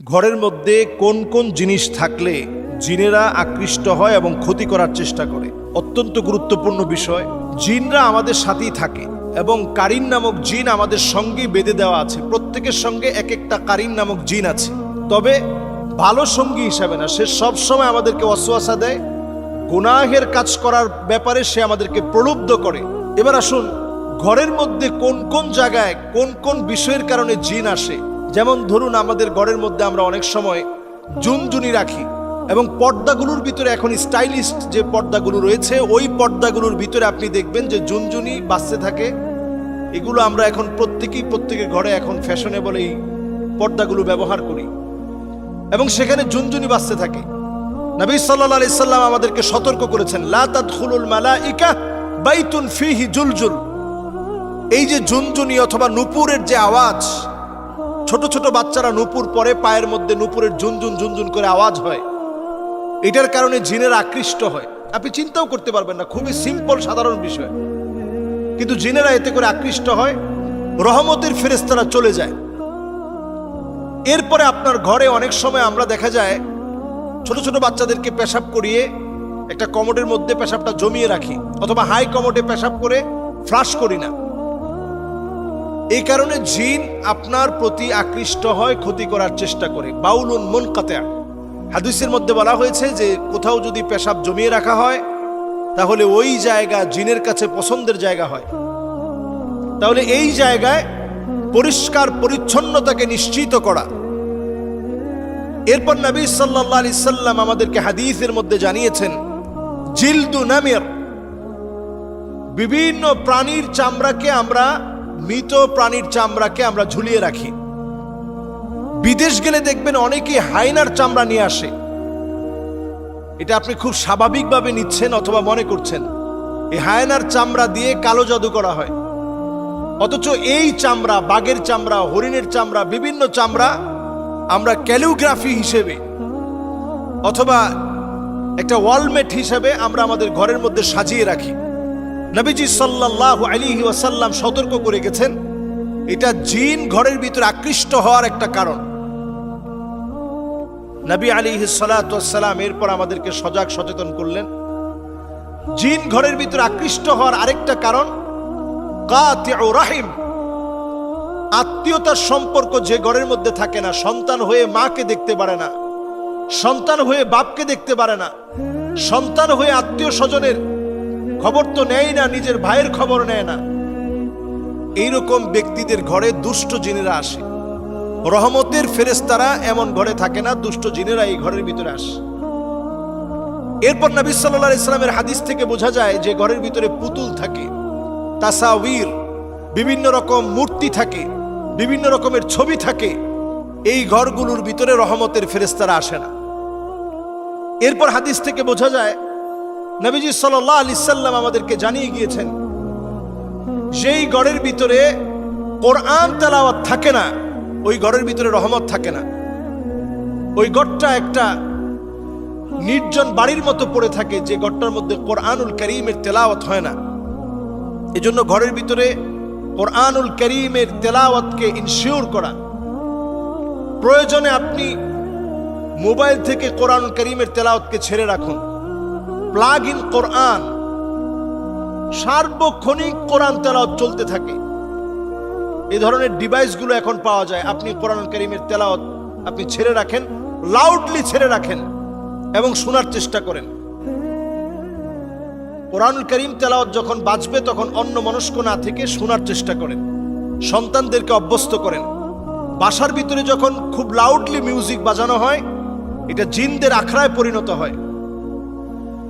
ঘরের মধ্যে কোন কোন জিনিস থাকলে জিনেরা আকৃষ্ট হয় এবং ক্ষতি করার চেষ্টা করে, অত্যন্ত গুরুত্বপূর্ণ বিষয়। জিনরা আমাদের সাথেই থাকে এবং কারিন নামক জিন আমাদের সঙ্গেই বেঁধে দেওয়া আছে। প্রত্যেকের সঙ্গে এক একটা কারিন নামক জিন আছে, তবে ভালো সঙ্গী হিসাবে না। সে সব সময় আমাদেরকে ওয়াসওয়াসা দেয়, গুনাহের কাজ করার ব্যাপারে সে আমাদেরকে প্রলুব্ধ করে। এবার আসুন, ঘরের মধ্যে কোন কোন জায়গায় কোন কোন বিষয়ের কারণে জিন আসে। যেমন ধরুন, আমাদের ঘরের মধ্যে আমরা অনেক সময় জুনজুনি রাখি এবং পর্দাগুলোর ভিতরে এখন স্টাইলিস্ট যে পর্দাগুলো রয়েছে, ওই পর্দাগুলোর ভিতরে আপনি দেখবেন যে জুনজুনি বাজতে থাকে। এগুলো আমরা এখন প্রত্যেকের ঘরে এখন ফ্যাশনেবল এই পর্দাগুলো ব্যবহার করি এবং সেখানে জুনজুনি বাজতে থাকে। নবী সাল্লাল্লাহু আলাইহি সাল্লাম আমাদেরকে সতর্ক করেছেন, লা তাদখুলুল মালাইকা বাইতুন ফিহি জুলজুল। এই যে জুনজুনি অথবা নূপুরের যে আওয়াজ, ছোট ছোট বাচ্চারা নূপুর পরে, পায়ের মধ্যে নূপুরের ঝুনঝুন ঝুনঝুন করে আওয়াজ হয়, এটার কারণে জিনের আকৃষ্ট হয়। আপনি চিন্তাও করতে পারবেন না, খুবই সিম্পল সাধারণ বিষয়, কিন্তু জিনেরা এতে করে আকৃষ্ট হয়, রহমতের ফেরেশতারা চলে যায়। এরপরে আপনার ঘরে অনেক সময় আমরা দেখা যায় ছোট ছোট বাচ্চাদেরকে পেশাব করিয়ে একটা কমোডের মধ্যে পেশাবটা জমিয়ে রাখি, অথবা হাই কমোডে পেশাব করে ফ্লাশ করি না। এই কারণে জিন আপনার প্রতি আকৃষ্ট হয়, ক্ষতি করার চেষ্টা করে। বাউলুন মুনকাতি। হাদিসের মধ্যে বলা হয়েছে যে কোথাও যদি পেশাব জমিয়ে রাখা হয় তাহলে ওই জায়গা জিনের কাছে পছন্দের জায়গা হয়। তাহলে এই জায়গায় পরিষ্কার পরিচ্ছন্নতাকে নিশ্চিত করা। এরপর নবী সাল্লাল্লাহু আলাইহি সাল্লাম আমাদেরকে হাদিসের মধ্যে জানিয়েছেন, জিলদু নামির, বিভিন্ন প্রাণীর চামড়াকে আমরা, মৃত প্রাণীর চামড়াকে আমরা ঝুলিয়ে রাখি। বিদেশ গেলে দেখবেন অনেকেই হায়নার চামড়া নিয়ে আসে। এটা আপনি খুব স্বাভাবিকভাবে নিচ্ছেন অথবা মনে করছেন এই হায়নার চামড়া দিয়ে কালো জাদু করা হয়, অথচ এই চামড়া, বাঘের চামড়া, হরিণের চামড়া, বিভিন্ন চামড়া আমরা ক্যালিগ্রাফি হিসেবে অথবা একটা ওয়ালমেট হিসেবে আমরা আমাদের ঘরের মধ্যে সাজিয়ে রাখি। নবীজি সাল্লাল্লাহু আলাইহি ওয়াসাল্লাম সতর্ক করে গেছেন, এটা জিন ঘরের ভিতরে আকৃষ্ট হওয়ার একটা কারণ। নবী আলাইহিস সালাতু ওয়াস সালাম এরপর আমাদেরকে সজাগ সচেতন করলেন, জিন ঘরের ভিতরে আকৃষ্ট হওয়ার আরেকটা কারণ কাতিউ রাহিম। আত্মীয়তার সম্পর্ক যে ঘরের মধ্যে থাকে না, সন্তান হয়ে মাকে দেখতে পারে না, সন্তান হয়ে বাপকে দেখতে পারে না, সন্তান হয়ে আত্মীয় স্বজনের খবর তো নেয় না, নিজের ভাইয়ের খবর নেয় না, এইরকম ব্যক্তিদের ঘরে দুষ্ট জিনেরা আসে। রহমতের ফেরেশতারা এমন ঘরে থাকে না, দুষ্ট জিনেরা এই ঘরের ভিতরে আসে। এরপর নবী সাল্লাল্লাহু আলাইহি সাল্লামের হাদিস থেকে বোঝা যায় যে ঘরের ভিতরে পুতুল থাকে, তাসাউর, বিভিন্ন রকম মূর্তি থাকে, বিভিন্ন রকমের ছবি থাকে। এই ঘরগুলোর ভিতরে রহমতের ফেরেশতারা আসে না। এরপর হাদিস থেকে বোঝা যায় নবীজি সাল্লাল্লাহু আলাইহি সাল্লাম আমাদেরকে জানিয়ে গিয়েছেন, যেই ঘরের ভিতরে কোরআন তেলাওয়াত থাকে না, ওই ঘরের ভিতরে রহমত থাকে না। ওই ঘরটা একটা নির্জন বাড়ির মতো পড়ে থাকে, যে ঘরটার মধ্যে কোরআনুল কারীমের তেলাওয়াত হয় না। এজন্য ঘরের ভিতরে কোরআনুল কারীমের তেলাওয়াতকে ইনশিওর করা। প্রয়োজনে আপনি মোবাইল থেকে কোরআনুল কারীমের তেলাওয়াতকে ছেড়ে রাখুন, প্লাগ ইন কোরআন, সার্বক্ষণিক কোরআন তেলাওয়াত চলতে থাকে। এই ধরনের ডিভাইসগুলো এখন পাওয়া যায়। আপনি কোরআনুল কারীমের তেলাওয়াত আপনি ছেড়ে রাখেন, লাউডলি ছেড়ে রাখেন এবং শোনার চেষ্টা করেন। কোরআনুল কারীম তেলাওয়াত যখন বাজবে তখন অন্যমনস্ক না থেকে শোনার চেষ্টা করেন। সন্তানদেরকে অভ্যস্ত করেন। বাসার ভিতরে যখন খুব লাউডলি মিউজিক বাজানো হয়, এটা জিনদের আখড়ায় পরিণত হয়।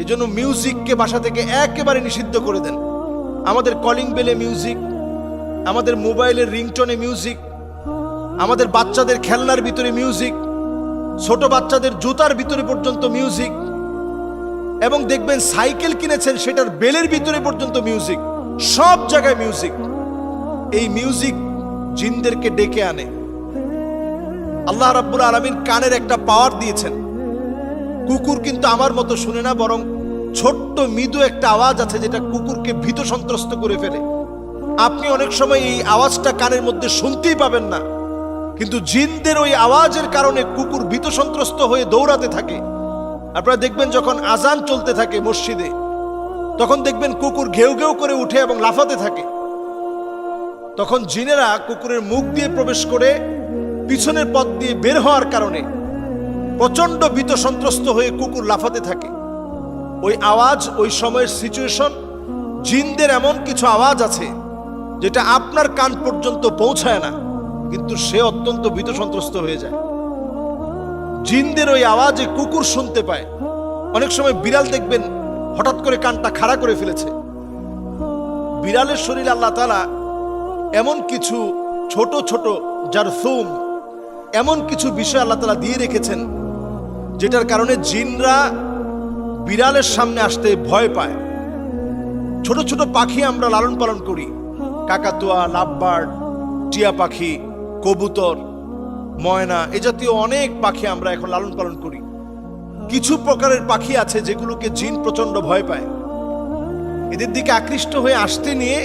এজন্য মিউজিককে বাসা থেকে একেবারে নিষিদ্ধ করে দেন। আমাদের কলিং বেলে মিউজিক, আমাদের মোবাইলের রিংটোনে মিউজিক, আমাদের বাচ্চাদের খেলনার ভিতরে মিউজিক, ছোট বাচ্চাদের জুতার ভিতরে পর্যন্ত মিউজিক, এবং দেখবেন সাইকেল কিনেছেন সেটার বেলের ভিতরে পর্যন্ত মিউজিক, সব জায়গায় মিউজিক। এই মিউজিক জিনদেরকে ডেকে আনে। আল্লাহ রাব্বুল আলামিন কানের একটা পাওয়ার দিয়েছেন। কুকুর কিন্তু আমার মতো শুনে না, বরং ছোট্ট মৃদু একটা আওয়াজ আছে যেটা কুকুরকে ভীত সন্ত্রস্ত করে ফেলে। আপনি অনেক সময় এই আওয়াজটা কানের মধ্যে শুনতেই পাবেন না, কিন্তু জিনদের ওই আওয়াজের কারণে কুকুর ভীত সন্ত্রস্ত হয়ে দৌড়াতে থাকে। আপনারা দেখবেন যখন আজান চলতে থাকে মসজিদে, তখন দেখবেন কুকুর ঘেউ ঘেউ করে উঠে এবং লাফাতে থাকে। তখন জিনেরা কুকুরের মুখ দিয়ে প্রবেশ করে পিছনের পথ দিয়ে বের হওয়ার কারণে প্রচন্ড ভীত সন্ত্রস্ত হয়ে কুকুর লাফাতে থাকে। ওই আওয়াজ, ওই সময়ের সিচুয়েশন, জিনদের এমন কিছু আওয়াজ আছে যেটা আপনার কান পর্যন্ত পৌঁছায় না, কিন্তু সে অত্যন্ত ভীত সন্ত্রস্ত হয়ে যায়। জিনদের ওই আওয়াজে কুকুর শুনতে পায়। অনেক সময় বিড়াল দেখবেন হঠাৎ করে কানটা খাড়া করে ফেলেছে। বিড়ালের শরীরে আল্লাহ তাআলা এমন কিছু ছোট ছোট জারথুম, এমন কিছু বিষয় আল্লাহ তাআলা দিয়ে রেখেছেন যেটার কারণে জিনরা বিড়ালের সামনে আসতে ভয় পায়। ছোট ছোট পাখি আমরা লালন পালন করি, কাকাতুয়া, লাভবার্ড, টিয়া পাখি, কবুতর, ময়না, এ জাতীয় অনেক পাখি আমরা এখন লালন পালন করি। কিছু প্রকারের পাখি আছে যেগুলোকে জিন প্রচন্ড ভয় পায়। এদের দিকে আকৃষ্ট হয়ে আসতে নিয়ে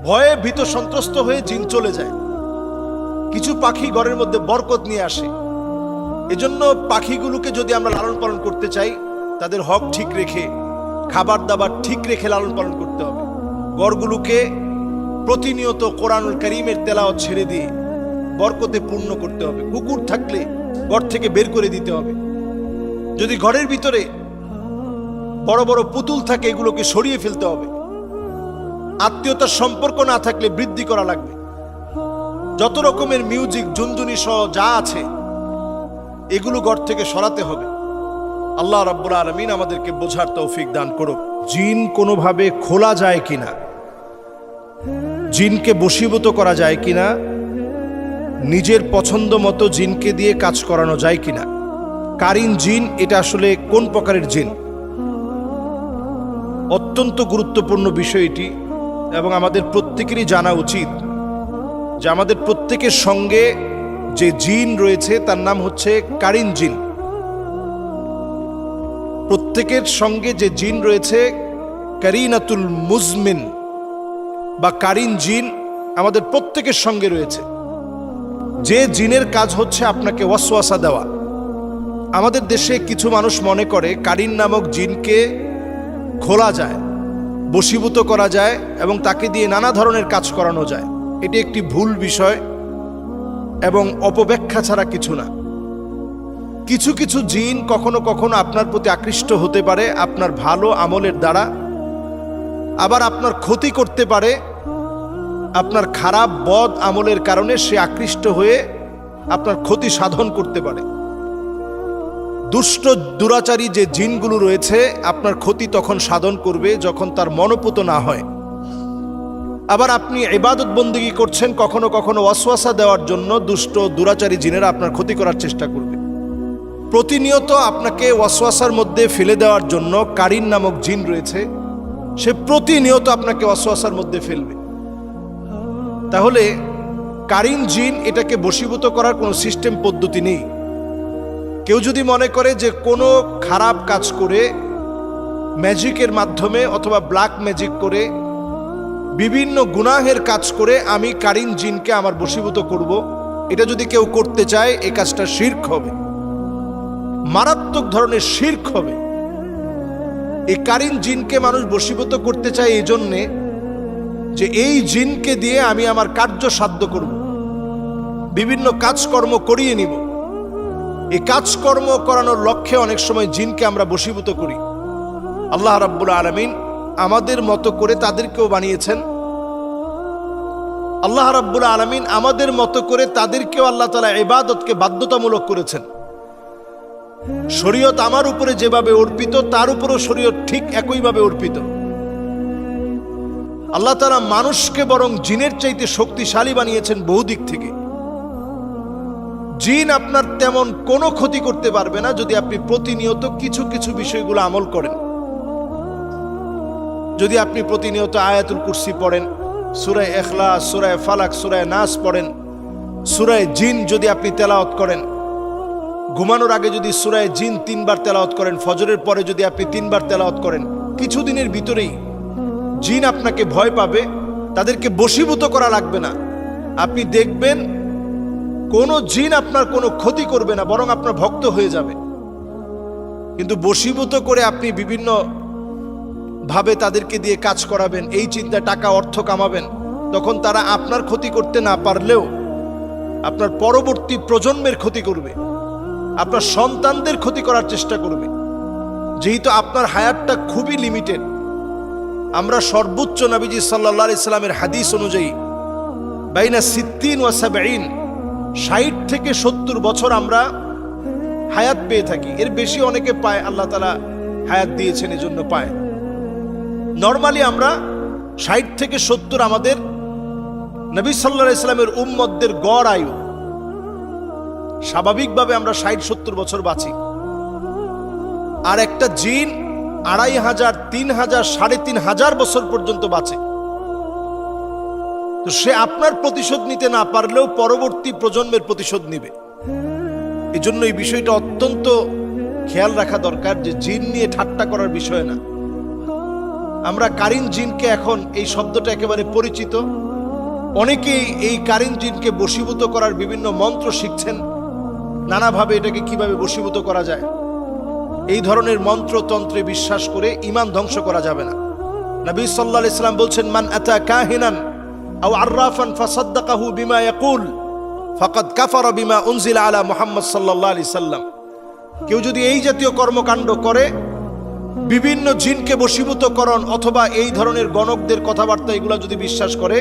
ভয়ে ভীত সন্ত্রস্ত হয়ে জিন চলে যায়। কিছু পাখি ঘরের মধ্যে বরকত নিয়ে আসে। এজন্য পাখিগুলোকে যদি আমরা লালন পালন করতে চাই, তাদের হক ঠিক রেখে, খাবার দাবার ঠিক রেখে লালন পালন করতে হবে। ঘরগুলোকে প্রতিনিয়ত কোরআনুল কারীমের তেলাওয়াত ছেড়ে দিয়ে বরকতে পূর্ণ করতে হবে। কুকুর থাকলে ঘর থেকে বের করে দিতে হবে। যদি ঘরের ভিতরে বড় বড় পুতুল থাকে, এগুলোকে সরিয়ে ফেলতে হবে। আত্মীয়তার সম্পর্ক না থাকলে বৃদ্ধি করা লাগবে। যত রকমের মিউজিক, ঝুনঝুনি সহ যা আছে এগুলো ঘর থেকে সরাতে হবে। আল্লাহ রাব্বুল আলামিন আমাদেরকে বোঝার তৌফিক দান করুক। জিন কোনোভাবে খোলা যায় কিনা, জিনকে বশীভূত করা যায় কিনা, নিজের পছন্দ মতো জিনকে দিয়ে কাজ করানো যায় কিনা, কারিন জিন এটা আসলে কোন প্রকারের জিন, অত্যন্ত গুরুত্বপূর্ণ বিষয় এটি। এবং আমাদের প্রত্যেকেরই জানা উচিত যে আমাদের প্রত্যেকের সঙ্গে যে জিন রয়েছে তার নাম হচ্ছে কারিন জিন। প্রত্যেকের সঙ্গে যে জিন রয়েছে কারিনাতুল মুজমিন বা কারিন জিন আমাদের প্রত্যেকের সঙ্গে রয়েছে। যে জিনের কাজ হচ্ছে আপনাকে ওয়াসওয়াসা দেওয়া। আমাদের দেশে কিছু মানুষ মনে করে কারিন নামক জিনকে খোলা যায়, বশীভূত করা যায় এবং তাকে দিয়ে নানা ধরনের কাজ করানো যায়। এটি একটি ভুল বিষয় এবং অপব্যাখ্যা ছাড়া কিছু না। কিছু কিছু জিন কখনো কখনো আপনার প্রতি আকৃষ্ট হতে পারে আপনার ভালো আমলের দ্বারা, আবার আপনার ক্ষতি করতে পারে আপনার খারাপ বদ আমলের কারণে। সে আকৃষ্ট হয়ে আপনার ক্ষতি সাধন করতে পারে। দুষ্ট দুরাচারী যে জিনগুলো রয়েছে আপনার ক্ষতি তখন সাধন করবে যখন তার মনোপুত না হয়। আবার আপনি ইবাদত বন্দেগী করছেন, কখনো কখনো ওয়াসওয়াসা দেওয়ার জন্য দুষ্ট দুরাচারী জিনেরা আপনার ক্ষতি করার চেষ্টা করবে। প্রতিনিয়ত আপনাকে ওয়াসওয়াসার মধ্যে ফেলে দেওয়ার জন্য কারিন নামক জিন রয়েছে, সে প্রতিনিয়ত আপনাকে ওয়াসওয়াসার মধ্যে ফেলবে। তাহলে কারিন জিন এটাকে বশীভূত করার কোনো সিস্টেম পদ্ধতি নেই। কেউ যদি মনে করে যে কোনো খারাপ কাজ করে, ম্যাজিকের মাধ্যমে অথবা ব্ল্যাক ম্যাজিক করে, বিভিন্ন গুনাহের কাজ করে আমি কারিন জিনকে আমার বশীভূত করব, এটা যদি কেউ করতে চায় এই কাজটা শিরক হবে, মারাত্মক ধরনের শিরক হবে। এই কারিন জিনকে মানুষ বশীভূত করতে চায় এই জন্যে যে এই জিনকে দিয়ে আমি আমার কার্য সাধ্য করব, বিভিন্ন কাজকর্ম করিয়ে নিব। এই কাজকর্ম করানোর লক্ষ্যে অনেক সময় জিনকে আমরা বশীভূত করি। আল্লাহ রাব্বুল আলামিন আমাদের মতো করে তাদেরকেও বানিয়েছেন। আল্লাহ রাব্বুল আলামিন আমাদের মতো করে তাদেরকেও আল্লাহ তাআলা ইবাদতকে বাধ্যতামূলক করেছেন। শরীয়ত আমার উপরে যেভাবে অর্পিত তার উপরও শরীয়ত ঠিক একইভাবে অর্পিত। আল্লাহ তাআলা মানুষকে বরং জিনের চাইতে শক্তিশালী বানিয়েছেন বহু দিক থেকে। জিন আপনার তেমন কোনো ক্ষতি করতে পারবে না যদি আপনি প্রতিনিয়ত কিছু কিছু বিষয়গুলো আমল করেন। যদি আপনি প্রতিনিয়ত আয়াতুল কুরসি পড়েন, সূরা ইখলাস, সূরা ফালাক, সূরা নাস পড়েন, সূরা জিন যদি আপনি তেলাওয়াত করেন, ঘুমানোর আগে যদি সূরা জিন 3 বার তেলাওয়াত করেন, ফজরের পরে যদি আপনি 3 বার তেলাওয়াত করেন, কিছুদিনের ভিতরেই জিন আপনাকে ভয় পাবে। তাদেরকে বশীভূত করা লাগবে না। আপনি দেখবেন কোনো জিন আপনার কোনো ক্ষতি করবে না, বরং আপনার ভক্ত হয়ে যাবে। কিন্তু বশীভূত করে আপনি বিভিন্ন ভাবে তাদেরকে দিয়ে কাজ করাবেন, এই চিন্তা টাকা অর্থ কামাবেন, তখন তারা আপনার ক্ষতি করতে না পারলেও আপনার পরবর্তী প্রজন্মের ক্ষতি করবে, আপনার সন্তানদের ক্ষতি করার চেষ্টা করবে। যেহেতু আপনার হায়াতটা খুবই লিমিটেড, আমরা সর্বোচ্চ নবীজি সাল্লাল্লাহু আলাইহি সাল্লামের হাদিস অনুযায়ী বাইনা 60 ওয়া 70, 60 থেকে 70 বছর আমরা হায়াত পেয়ে থাকি। এর বেশি অনেকে পায়, আল্লাহ তাআলা হায়াত দিয়েছেন এজন্য পায়। নরমালি আমরা 60 থেকে 70 আমাদের নবী সাল্লাল্লাহু আলাইহি সাল্লামের উম্মতদের গড় আয়ু। স্বাভাবিকভাবে আমরা 60-70 বছর বাঁচি। আর একটা জিন 2500, 3000, 3500 বছর পর্যন্ত বাঁচে। তো সে আপনার প্রতিশোধ নিতে না পারলেও পরবর্তী প্রজন্মের প্রতিশোধ নিবে। এই জন্য এই বিষয়টা অত্যন্ত খেয়াল রাখা দরকার যে জিন নিয়ে ঠাট্টা করার বিষয় না। আমরা কারিন জিনকে, এখন এই শব্দটা একেবারে পরিচিত, অনেকেই এই কারিন জিনকে বশীভূত করার বিভিন্ন মন্ত্র শিখছেন, নানাভাবে এটাকে কিভাবে বশীভূত করা যায়। এই ধরনের মন্ত্রতন্ত্রে বিশ্বাস করে ঈমান ধ্বংস করা যাবে না। নবী সাল্লাল্লাহু আলাইহি সাল্লাম বলছেন, মান আতা কাহিনান আও আররাফান ফাসাদ্দাকাহু বিমা ইয়াকুল ফাকাদ কাফারা বিমা উনজিলা আলা মুহাম্মদ সাল্লাল্লাহু আলাইহি সাল্লাম। কেউ যদি এই জাতীয় কর্মকাণ্ড করে, বিভিন্ন জিনকে বশীভূতকরণ অথবা এই ধরনের গণকদের কথাবার্তা এগুলা যদি বিশ্বাস করে,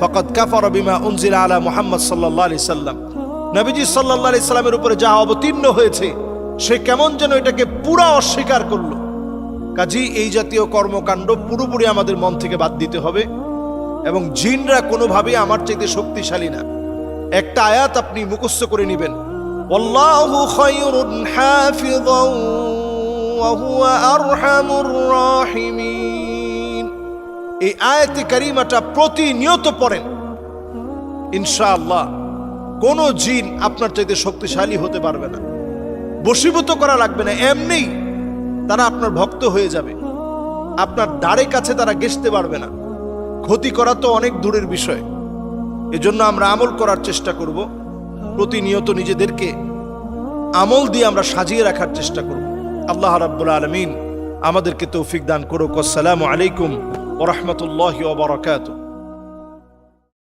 ফাকাদ কাফারা বিমা উনজিলা আলা মুহাম্মদ সাল্লাল্লাহু আলাইহি সাল্লাম, নবীজি সাল্লাল্লাহু আলাইহি সাল্লামের উপরে যা অবতীর্ণ হয়েছে সে কেমন যেন এটাকে পুরা অস্বীকার করলো। কাজী এই জাতীয় কর্মকাণ্ড পুরোপুরি আমাদের মন থেকে বাদ দিতে হবে। এবং জিনরা কোনোভাবে আমার চাইতে শক্তিশালী না। একটা আয়াত আপনি মুখস্থ করে নেবেন, আল্লাহু খায়রুন হাফিযান ওয়া হুয়া আরহামুর রাহিমিন। এই আয়াতে কারিমাটা প্রতিনিয়ত পড়েন, ইনশাআল্লাহ কোনো জিন আপনার চাইতে শক্তিশালী হতে পারবে না। বশীভূত করা লাগবে না, এমনি তারা আপনার ভক্ত হয়ে যাবে। আপনার দ্বারে কাছে তারা ঘেঁষতে পারবে না। ক্ষতি করা তো অনেক দূরের বিষয়। এজন্য আমরা আমল করার চেষ্টা করব, প্রতিনিয়ত নিজেদেরকে আমল দিয়ে আমরা সাজিয়ে রাখার চেষ্টা করব। আল্লাহ রাব্বুল আলামিন আমাদেরকে তৌফিক দান করুক। আসসালামু আলাইকুম ওয়া রাহমাতুল্লাহি ওয়া বারাকাতুহু।